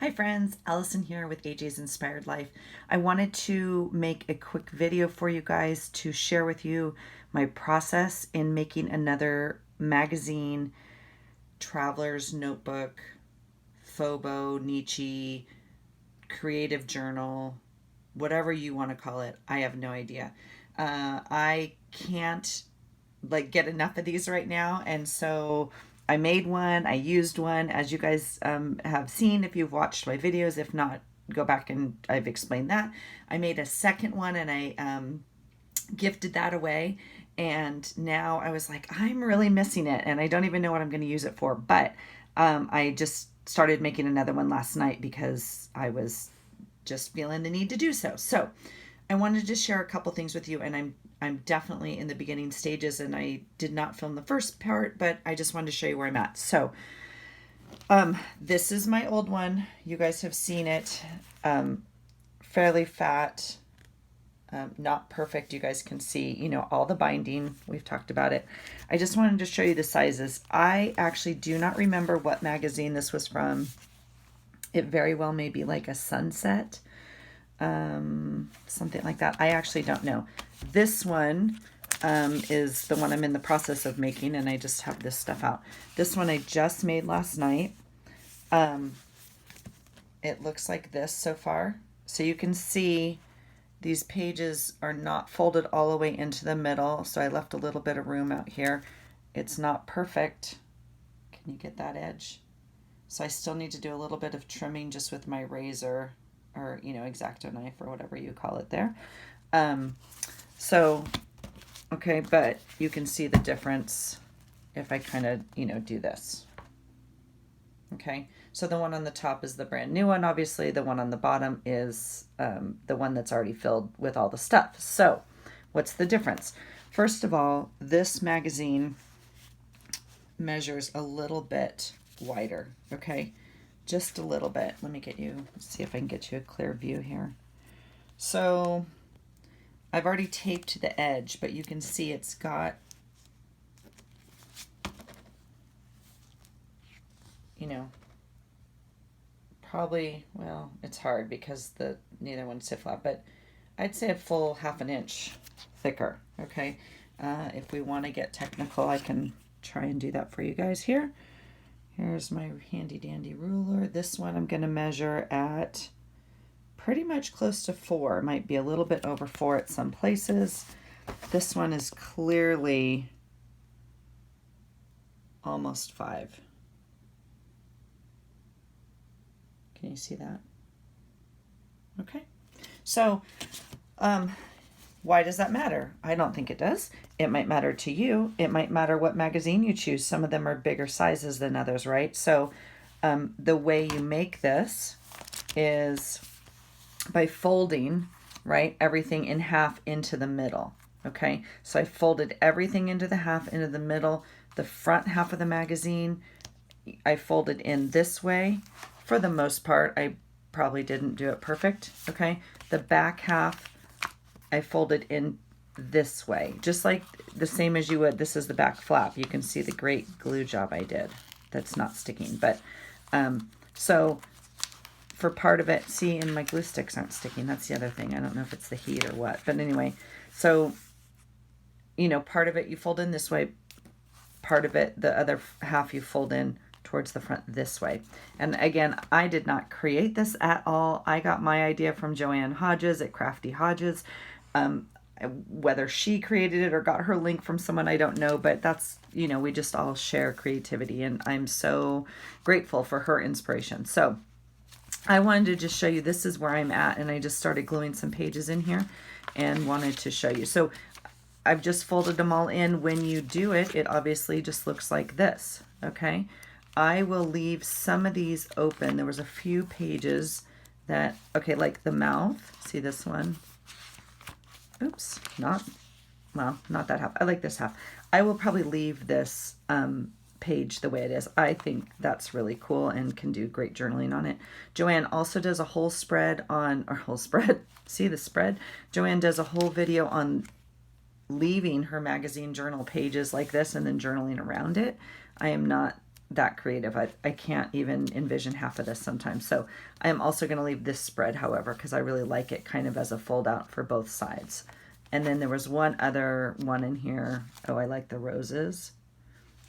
Hi friends, Allison here with AJ's Inspired Life. I wanted to make a quick video for you guys to share with you my process in making another magazine, traveler's notebook, fauxbonichi, creative journal, whatever you want to call it. I have no idea. I can't get enough of these right now, and so I made one. I used one, as you guys have seen if you've watched my videos. If not, go back and I've explained that. I made a second one and I gifted that away, and now I was like, I'm really missing it and I don't even know what I'm going to use it for. But I just started making another one last night because I was just feeling the need to do so. So I wanted to share a couple things with you, and I'm definitely in the beginning stages, and I did not film the first part, but I just wanted to show you where I'm at. So this is my old one. You guys have seen it. Fairly fat, not perfect. You guys can see, all the binding. We've talked about it. I just wanted to show you the sizes. I actually do not remember what magazine this was from. It very well may be like a Sunset, something like that. I actually don't know. This one is the one I'm in the process of making, and I just have this stuff out. This one I just made last night. It looks like this so far. So you can see these pages are not folded all the way into the middle, so I left a little bit of room out here. It's not perfect. Can you get that edge? So I still need to do a little bit of trimming just with my razor, or X-Acto knife, or whatever you call it there. Okay, but you can see the difference if I kind of do this. Okay, so the one on the top is the brand new one. Obviously the one on the bottom is the one that's already filled with all the stuff. So what's the difference? First of all, this magazine measures a little bit wider, okay? Just a little bit. Let me see if I can get you a clear view here. So I've already taped the edge, but you can see it's got, probably, well, it's hard because neither one's sit flat, but I'd say a full half an inch thicker, okay? If we want to get technical, I can try and do that for you guys here. Here's my handy dandy ruler. This one I'm going to measure at pretty much close to 4. It might be a little bit over 4 at some places. This one is clearly almost 5. Can you see that? Okay. So, why does that matter? I don't think it does. It might matter to you. It might matter what magazine you choose. Some of them are bigger sizes than others, right? So the way you make this is by folding, right, everything in half into the middle, okay? So I folded everything into the half, into the middle. The front half of the magazine, I folded in this way. For the most part, I probably didn't do it perfect, okay? The back half, I folded in this way, just like the same as you would. This is the back flap. You can see the great glue job I did. That's not sticking, but so for part of it, see, and my glue sticks aren't sticking. That's the other thing. I don't know if it's the heat or what, but anyway, so part of it you fold in this way, part of it, the other half, you fold in towards the front this way. And again, I did not create this at all. I got my idea from Joanne Hodges at Crafty Hodges. Whether she created it or got her link from someone, I don't know, but that's, we just all share creativity, and I'm so grateful for her inspiration. So I wanted to just show you, this is where I'm at, and I just started gluing some pages in here and wanted to show you. So I've just folded them all in. When you do it, it obviously just looks like this, okay? I will leave some of these open. There was a few pages that, okay, like the mouth. See this one? Oops, not that half. I like this half. I will probably leave this page the way it is. I think that's really cool and can do great journaling on it. Joanne also does a whole spread on, or whole spread, see the spread? Joanne does a whole video on leaving her magazine journal pages like this and then journaling around it. I am not that creative. I can't even envision half of this sometimes. So I am also going to leave this spread, however, because I really like it kind of as a fold out for both sides. And then there was one other one in here. Oh, I like the roses.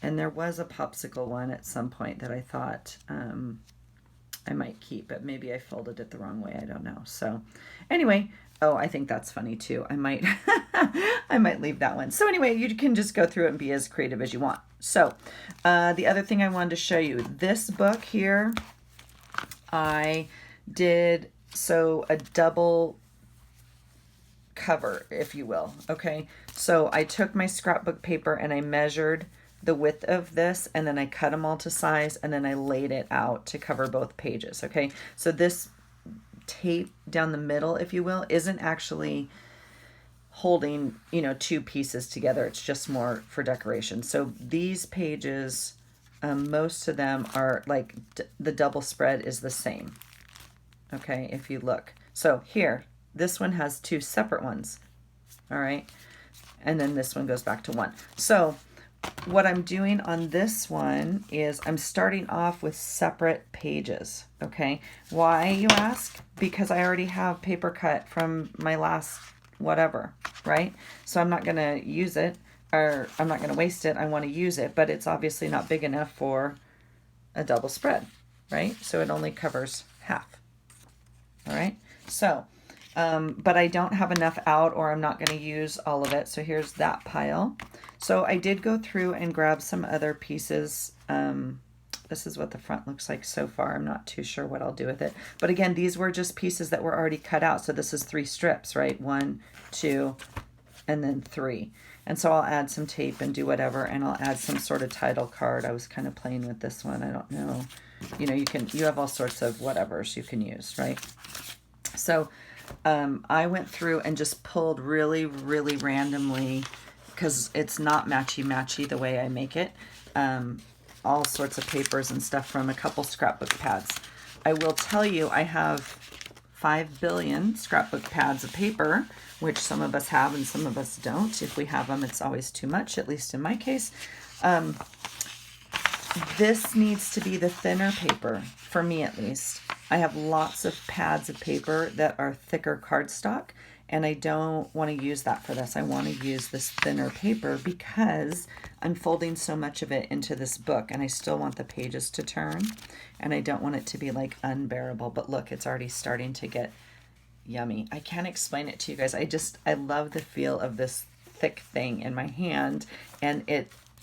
And there was a popsicle one at some point that I thought I might keep, but maybe I folded it the wrong way. I don't know. So anyway, oh, I think that's funny too. I might I might leave that one. So anyway, you can just go through it and be as creative as you want. So the other thing I wanted to show you, this book here, I did a double cover, if you will. Okay, so I took my scrapbook paper and I measured the width of this, and then I cut them all to size, and then I laid it out to cover both pages. Okay, so this tape down the middle, if you will, isn't actually holding, you know, two pieces together. It's just more for decoration. So these pages, most of them are like the double spread is the same. Okay, if you look. So here, this one has two separate ones. All right, and then this one goes back to one. So what I'm doing on this one is I'm starting off with separate pages. Okay, why, you ask? Because I already have paper cut from my last whatever, right? So I'm not going to use it, or I'm not going to waste it. I want to use it, but it's obviously not big enough for a double spread, right? So it only covers half. All right, so but I don't have enough out, or I'm not going to use all of it. So here's that pile. So I did go through and grab some other pieces. This is what the front looks like so far. I'm not too sure what I'll do with it. But again, these were just pieces that were already cut out. So this is 3 strips, right? 1, 2, and then 3. And so I'll add some tape and do whatever, and I'll add some sort of title card. I was kind of playing with this one. I don't know. You know, you have all sorts of whatevers you can use, right? So I went through and just pulled really, really randomly, because it's not matchy-matchy the way I make it, all sorts of papers and stuff from a couple scrapbook pads. I will tell you, I have 5 billion scrapbook pads of paper, which some of us have and some of us don't. If we have them, it's always too much, at least in my case. This needs to be the thinner paper, for me at least. I have lots of pads of paper that are thicker cardstock, and I don't want to use that for this. I want to use this thinner paper because I'm folding so much of it into this book, and I still want the pages to turn, and I don't want it to be like unbearable. But look, it's already starting to get yummy. I can't explain it to you guys. I love the feel of this thick thing in my hand, and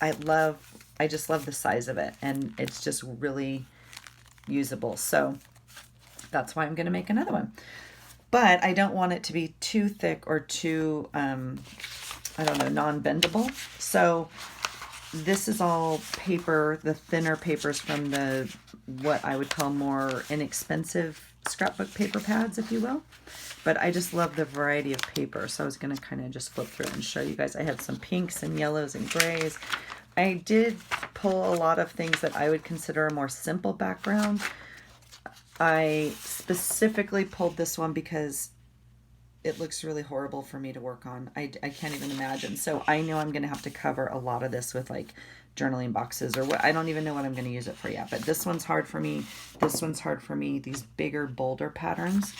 I just love the size of it, and it's just really usable. So that's why I'm going to make another one. But I don't want it to be too thick or too, I don't know, non-bendable. So this is all paper, the thinner papers from the, what I would call more inexpensive scrapbook paper pads, if you will. But I just love the variety of paper. So I was going to kind of just flip through and show you guys. I had some pinks and yellows and grays. I did pull a lot of things that I would consider a more simple background. I specifically pulled this one because it looks really horrible for me to work on. I can't even imagine. So I know I'm going to have to cover a lot of this with like journaling boxes or what. I don't even know what I'm going to use it for yet. But this one's hard for me. This one's hard for me. These bigger, bolder patterns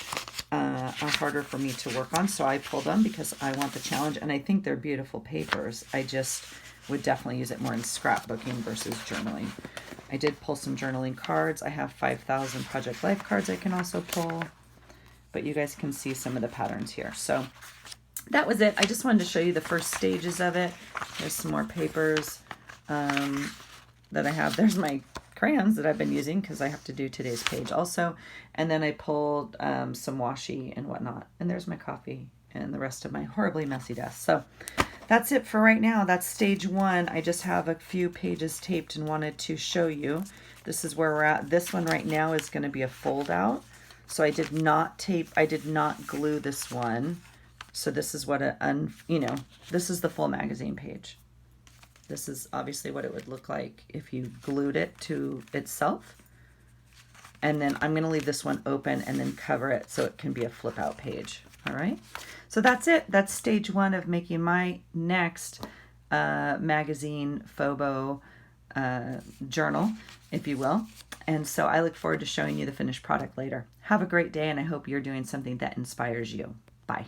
are harder for me to work on. So I pulled them because I want the challenge. And I think they're beautiful papers. I just would definitely use it more in scrapbooking versus journaling. I did pull some journaling cards. I have 5,000 Project Life cards I can also pull, but you guys can see some of the patterns here. So that was it. I just wanted to show you the first stages of it. There's some more papers that I have. There's my crayons that I've been using because I have to do today's page also. And then I pulled some washi and whatnot. And there's my coffee and the rest of my horribly messy desk. So that's it for right now. That's stage 1. I just have a few pages taped and wanted to show you. This is where we're at. This one right now is going to be a fold out. So I did not tape, I did not glue this one. So this is what this is the full magazine page. This is obviously what it would look like if you glued it to itself. And then I'm going to leave this one open and then cover it so it can be a flip out page. All right. So that's it. That's stage 1 of making my next magazine Phobo journal, if you will. And so I look forward to showing you the finished product later. Have a great day, and I hope you're doing something that inspires you. Bye.